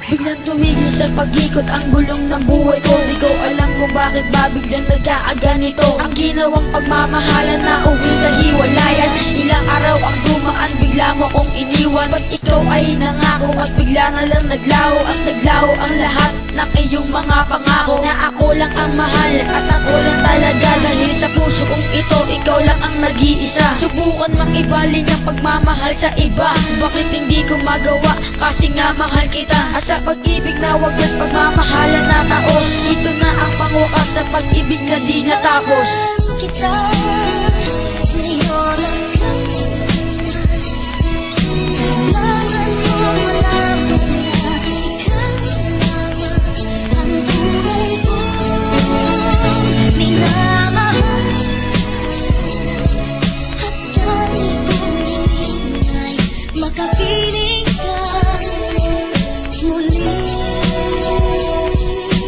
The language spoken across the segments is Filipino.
Biglang tumigil sa pag-ikot ang gulong ng buhay ko. Di ko alam kung bakit ba biglang nagkakaganito. Ang ginawang pagmamahalan na uwi sa hiwalayan. Ilang araw ang dumaan, bigla mo kong iniwan. Ba't ikaw ay nangako at bigla na lang naglaho. At naglaho ang lahat ng iyong mga pangako. Na ako lang ang mahal at ako lang talaga. Dahil sa puso kong ito, ikaw lang ang nag-iisa. Subukan mang ibaling ang pagmamahal sa iba. Bakit hindi ko magawa? Kasi nga mahal kita. At sa pag-ibig na wagas pagmamahalan na taos. Ito na ang pangwakas sa pag-ibig na di natapos. Kita ngayon ang kailangan mo malaman na ikaw ang buhay ko. Minamahal at dali kong hinihintay makapiling ka muli.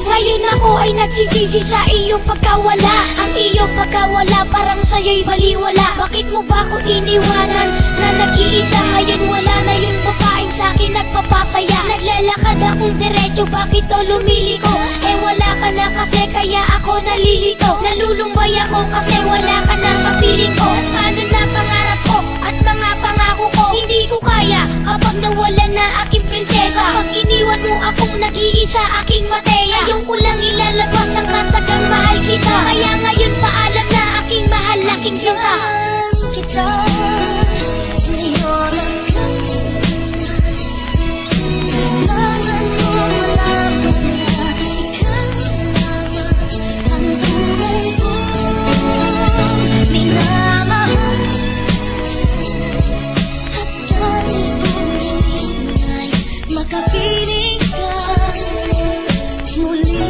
Ngayon ako ay nagsisisi sa iyong pagkawala. Ang iyong pagkawala parang sa'yo'y baliwala. Bakit mo ba ako iniwanan na nag-iisa? Ngayon wala na yung babaeng sa'kin nagpapataya. Naglalakad akong diretso, bakit to lumiliko? Eh wala ka na kasi kaya ako nalilito. Nalulumbay ako kasi wala ka na sa piling ko. At paano na pangarap ko at mga pangako ko? Hindi ko kaya kapag nawala na aking prinsesa. Pag iniwan mo akong nag-iisa, aking Matea. Ngayon ko lang ilalabas ang katagang mahal kita. Kaya ngayon paalam na aking mahal, aking sinta. Kita ngayon ang kailangan mo malaman na ikaw ang buhay ko. Minamahal at dali kong hinihintay makapiling ka muli.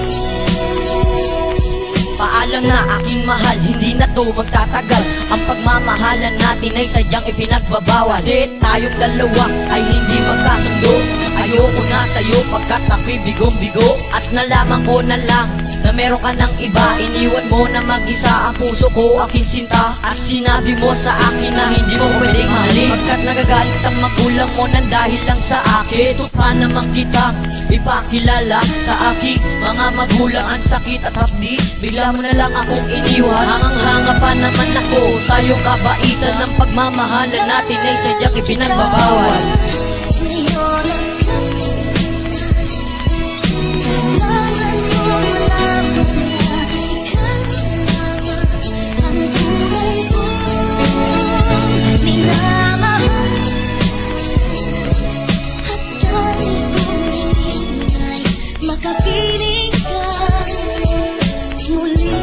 Paalam na aking mahal, hindi na to magtatagal. Ang pagmamahalan natin ay sadyang ipinagbabawal. Kasi tayong dalawa ay hindi magkasundo. Ayoko na sa'yo pagkat ako'y bigong-bigo. At nalaman ko na lang na meron ka ng iba. Iniwan mo na mag-isa ang puso ko, aking sinta. At sinabi mo sa akin na hindi mo pwedeng mahalin. Pagkat nagagalit ang magulang mo nang dahil lang sa akin. Ito pa naman kita ipakilala sa aking mga magulang. Ang sakit at hapdi, bigla mo na lang akong iniwan. Hangang-hanga pa naman ako sa iyong kabaitan. Ng pagmamahalan natin ay sadyang ipinagbabawal. Ngayon ang kailangan mo malaman na ikaw ang buhay ko. Minamahal at dali kong hinihintay makapiling ka muli.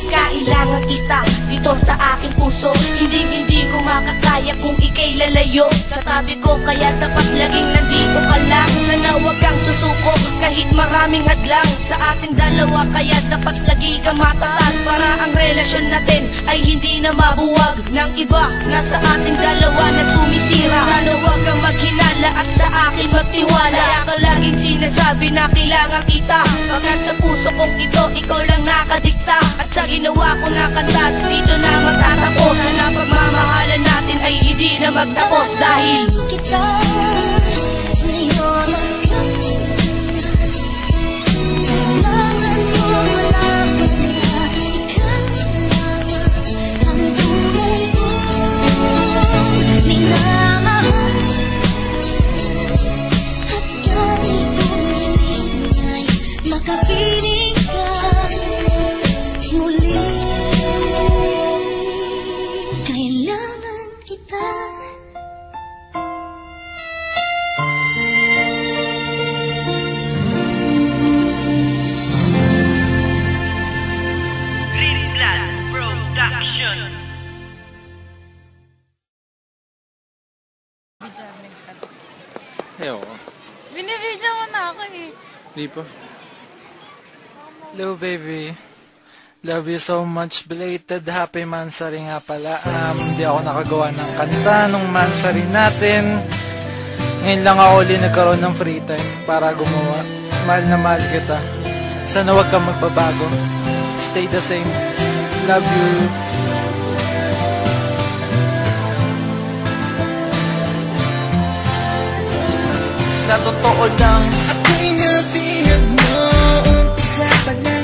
Kailangan kita dito sa aking puso. Hindi ko makakaya kung ika'y lalayo sa tabi ko. Kaya dapat laging nandito ka lang. Sana huwag kang susuko kahit maraming hadlang sa ating dalawa. Kaya dapat lagi kang matatag para ang relasyon natin ay hindi na mabuwag ng iba na sa ating dalawa na sumisira. Sana huwag kang maghinala at sa akin magtiwala. Kaya ka laging sinasabi na kailangan kita. Pagkat sa puso kong ito, ikaw lang nakadikta. At sa ginawa ko na kanta, dito na magtatapos. Sana pagmamahalan natin ay hindi na magtapos. Dahil kita ngayon ang kailangan mo malaman na ikaw ang buhay ko. Minamahal at dali kong hinihintay makapiling ka muli. Kailangan kita. Ayoko. Binibidyo mo na ako eh. Di pa. Hello, baby. Love you so much. Belated happy Mansari nga pala. Hindi ako nakagawa ng kanta nung Mansari natin. Ngayon lang ako ulit nagkaroon ng free time para gumawa. Mahal na mahal kita. Sana huwag kang magbabago. Stay the same. Love you. sa totoo lang ako'y nabihag mo. Umpisa pa na